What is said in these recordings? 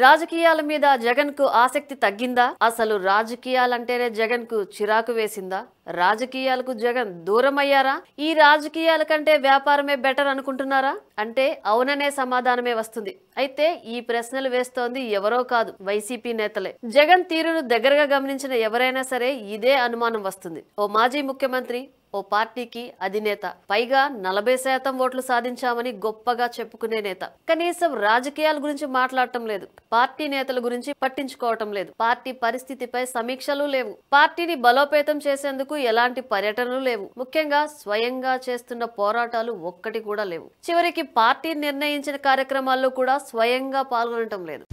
రాజకీయాల మీద జగన్ కు ఆసక్తి తగ్గిందా? అసలు రాజకీయాలంటేనే జగన్ కు చిరాకు వేసిందా? రాజకీయాలకు జగన్ దూరమయ్యారా? ఈ రాజకీయాల కంటే వ్యాపారమే బెటర్ అనుకుంటున్నారా అంటే అవుననే సమాధానమే వస్తుంది. అయితే ఈ ప్రశ్నలు వేస్తోంది ఎవరో కాదు, వైసీపీ నేతలే. జగన్ తీరును దగ్గరగా గమనించిన ఎవరైనా సరే ఇదే అనుమానం వస్తుంది. ఓ మాజీ ముఖ్యమంత్రి, ఓ పార్టీకి అధినేత, పైగా 40% ఓట్లు సాధించామని గొప్పగా చెప్పుకునే నేత కనీసం రాజకీయాల గురించి మాట్లాడటం లేదు, పార్టీ నేతల గురించి పట్టించుకోవటం లేదు, పార్టీ పరిస్థితిపై సమీక్షలు లేవు, పార్టీని బలోపేతం చేసేందుకు ఎలాంటి పర్యటనలు లేవు, ముఖ్యంగా స్వయంగా చేస్తున్న పోరాటాలు ఒక్కటి కూడా లేవు. చివరికి పార్టీ నిర్ణయించిన కార్యక్రమాల్లో కూడా స్వయంగా పాల్గొనటం లేదు.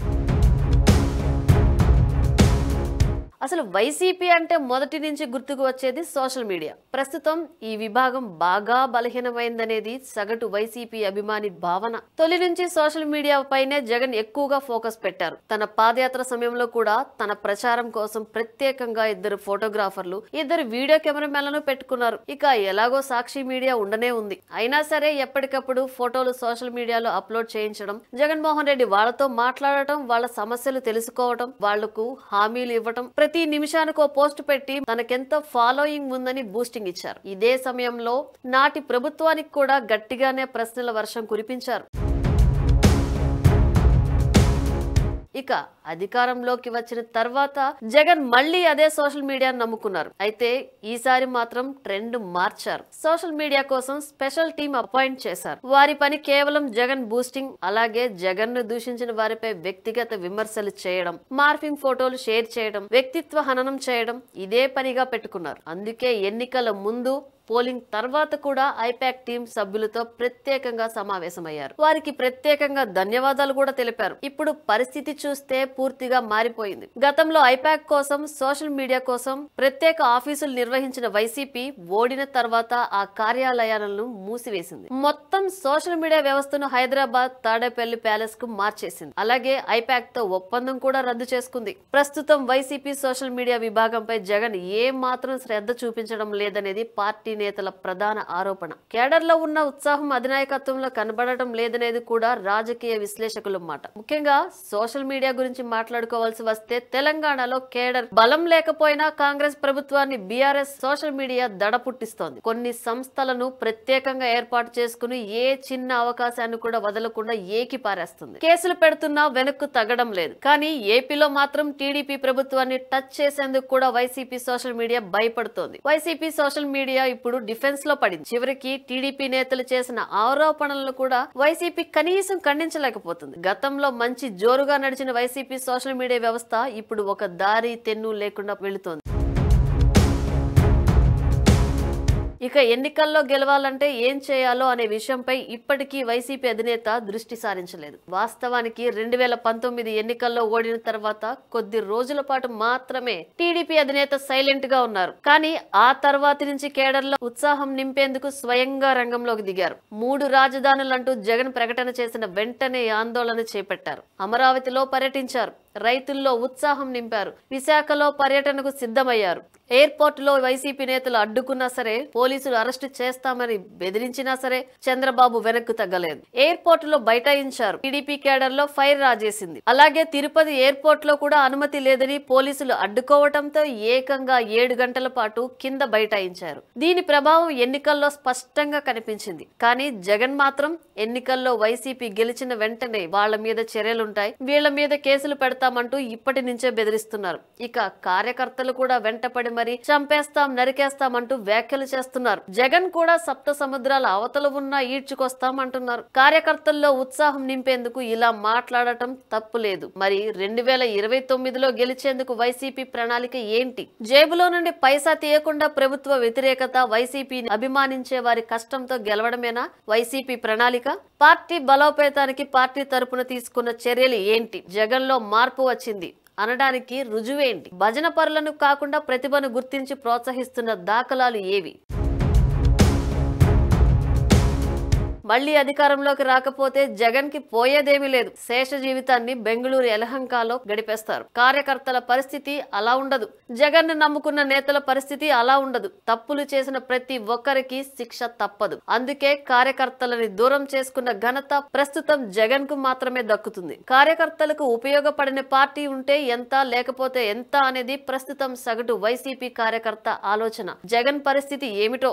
అసలు వైసీపీ అంటే మొదటి నుంచి గుర్తుకు వచ్చేది సోషల్ మీడియా. ప్రస్తుతం ఈ విభాగం బాగా బలహీనమైందనేది సగటు వైసీపీ అభిమాని భావన. తొలి నుంచి సోషల్ మీడియా పైనే జగన్ ఎక్కువగా ఫోకస్ పెట్టారు. తన పాదయాత్ర సమయంలో కూడా తన ప్రచారం కోసం ప్రత్యేకంగా 2 ఫోటోగ్రాఫర్లు, 2 వీడియో కెమెరామెన్లను పెట్టుకున్నారు. ఇక ఎలాగో సాక్షి మీడియా ఉండనే ఉంది. అయినా సరే ఎప్పటికప్పుడు ఫోటోలు సోషల్ మీడియాలో అప్లోడ్ చేయించడం, జగన్మోహన్ రెడ్డి వాళ్లతో మాట్లాడటం, వాళ్ళ సమస్యలు తెలుసుకోవటం, వాళ్లకు హామీలు ఇవ్వటం, ప్రతి నిమిషానికి ఓ పోస్ట్ పెట్టి తనకెంత ఫాలోయింగ్ ఉందని బూస్టింగ్ ఇచ్చారు. ఇదే సమయంలో నాటి ప్రభుత్వానికి కూడా గట్టిగానే ప్రశ్నల వర్షం కురిపించారు. ఇక అధికారంలోకి వచ్చిన తర్వాత జగన్ మళ్లీ అదే సోషల్ మీడియాను నమ్ముకున్నారు. అయితే ఈసారి మాత్రం ట్రెండ్ మార్చారు. సోషల్ మీడియా కోసం స్పెషల్ టీం అపాయింట్ చేశారు. వారి పని కేవలం జగన్ బూస్టింగ్, అలాగే జగన్ ను దూషించిన వారిపై వ్యక్తిగత విమర్శలు చేయడం, మార్ఫింగ్ ఫోటోలు షేర్ చేయడం, వ్యక్తిత్వ హననం చేయడం ఇదే పనిగా పెట్టుకున్నారు. అందుకే ఎన్నికల ముందు, పోలింగ్ తర్వాత కూడా ఐపాక్ టీం సభ్యులతో ప్రత్యేకంగా సమావేశమయ్యారు. వారికి ప్రత్యేకంగా ధన్యవాదాలు కూడా తెలిపారు. ఇప్పుడు పరిస్థితి చూస్తే పూర్తిగా మారిపోయింది. గతంలో ఐపాక్ కోసం, సోషల్ మీడియా కోసం ప్రత్యేక ఆఫీసులు నిర్వహించిన వైసీపీ ఓడిన తర్వాత ఆ కార్యాలయాలను మూసివేసింది. మొత్తం సోషల్ మీడియా వ్యవస్థను హైదరాబాద్ తాడేపల్లి ప్యాలెస్ కు మార్చేసింది. అలాగే ఐపాక్ తో ఒప్పందం కూడా రద్దు చేసుకుంది. ప్రస్తుతం వైసీపీ సోషల్ మీడియా విభాగంపై జగన్ ఏ మాత్రం శ్రద్ధ చూపించడం లేదనేది పార్టీ నేతల ప్రధాన ఆరోపణ. కేడర్ లో ఉన్న ఉత్సాహం అధినాయకత్వంలో కనబడటం లేదనేది కూడా రాజకీయ విశ్లేషకుల మాట. ముఖ్యంగా సోషల్ మీడియా గురించి మాట్లాడుకోవాల్సి వస్తే తెలంగాణలో కేడర్ బలం లేకపోయినా కాంగ్రెస్ ప్రభుత్వాన్ని బీఆర్ఎస్ సోషల్ మీడియా దడ పుట్టిస్తోంది. కొన్ని సంస్థలను ప్రత్యేకంగా ఏర్పాటు చేసుకుని ఏ చిన్న అవకాశాన్ని కూడా వదలకుండా ఏకి పారేస్తుంది. కేసులు పెడుతున్నా వెనక్కు తగ్గడం లేదు. కానీ ఏపీలో మాత్రం టీడీపీ ప్రభుత్వాన్ని టచ్ చేసేందుకు కూడా వైసీపీ సోషల్ మీడియా భయపడుతోంది. వైసీపీ సోషల్ మీడియా ఇప్పుడు డిఫెన్స్ లో పడింది. చివరికి టీడీపీ నేతలు చేసిన ఆరోపణలను కూడా వైసీపీ కనీసం ఖండించలేకపోతుంది. గతంలో మంచి జోరుగా నడిచిన వైసీపీ సోషల్ మీడియా వ్యవస్థ ఇప్పుడు ఒక దారి తెన్ను లేకుండా వెళుతోంది. ఇక ఎన్నికల్లో గెలవాలంటే ఏం చేయాలో అనే విషయంపై ఇప్పటికీ వైసీపీ అధినేత దృష్టి సారించలేదు. వాస్తవానికి 2019 ఎన్నికల్లో ఓడిన తర్వాత కొద్ది రోజుల పాటు మాత్రమే టీడీపీ అధినేత సైలెంట్ గా ఉన్నారు. కానీ ఆ తర్వాతి నుంచి కేడర్లో ఉత్సాహం నింపేందుకు స్వయంగా రంగంలోకి దిగారు. 3 రాజధానులంటూ జగన్ ప్రకటన చేసిన వెంటనే ఆందోళన చేపట్టారు. అమరావతిలో పర్యటించారు. రైతుల్లో ఉత్సాహం నింపారు. విశాఖలో పర్యటనకు సిద్ధమయ్యారు. ఎయిర్పోర్ట్ లో వైసీపీ నేతలు అడ్డుకున్నా సరే, పోలీసులు అరెస్టు చేస్తామని బెదిరించినా సరే చంద్రబాబు వెనక్కు తగ్గలేదు. ఎయిర్పోర్ట్ లో బైఠాయించారు. టీడీపీ కేడర్ లో ఫైర్ రాజేసింది. అలాగే తిరుపతి ఎయిర్పోర్ట్ లో కూడా అనుమతి లేదని పోలీసులు అడ్డుకోవటంతో ఏకంగా 7 గంటల పాటు కింద బైఠాయించారు. దీని ప్రభావం ఎన్నికల్లో స్పష్టంగా కనిపించింది. కానీ జగన్ మాత్రం ఎన్నికల్లో వైసీపీ గెలిచిన వెంటనే వాళ్ళ మీద చర్యలుంటాయి, వీళ్ల మీద కేసులు పెడతామంటూ ఇప్పటి నుంచే బెదిరిస్తున్నారు. ఇక కార్యకర్తలు కూడా వెంటపడి మరి చంపేస్తాం, నరికేస్తామంటూ వ్యాఖ్యలు చేస్తున్నారు. జగన్ కూడా సప్త సముద్రాల అవతల ఉన్నా ఈడ్చుకొస్తాం అంటున్నారు. కార్యకర్తల్లో ఉత్సాహం నింపేందుకు ఇలా మాట్లాడటం తప్పు లేదు. మరి 2029లో గెలిచేందుకు వైసీపీ ప్రణాళిక ఏంటి? జేబులో నుండి పైసా తీయకుండా ప్రభుత్వ వ్యతిరేకత, వైసీపీని అభిమానించే వారి కష్టంతో గెలవడమేనా వైసీపీ ప్రణాళిక? పార్టీ బలోపేతానికి పార్టీ తరపున తీసుకున్న చర్యలు ఏంటి? జగన్ లో మార్పు వచ్చింది అనడానికి రుజువేంటి? భజన పరులను కాకుండా ప్రతిభను గుర్తించి ప్రోత్సహిస్తున్న దాఖలాలు ఏవి? మళ్లీ అధికారంలోకి రాకపోతే జగన్ కి పోయేదేమీ లేదు. శేష జీవితాన్ని బెంగళూరు యలహంకలో గడిపేస్తారు. కార్యకర్తల పరిస్థితి అలా ఉండదు. జగన్ ను నమ్ముకున్న నేతల పరిస్థితి అలా ఉండదు. తప్పులు చేసిన ప్రతి ఒక్కరికి శిక్ష తప్పదు. అందుకే కార్యకర్తలని దూరం చేసుకున్న ఘనత ప్రస్తుతం జగన్ కు మాత్రమే దక్కుతుంది. కార్యకర్తలకు ఉపయోగపడిన పార్టీ ఉంటే ఎంత, లేకపోతే ఎంత అనేది ప్రస్తుతం సగటు వైసీపీ కార్యకర్త ఆలోచన. జగన్ పరిస్థితి ఏమిటో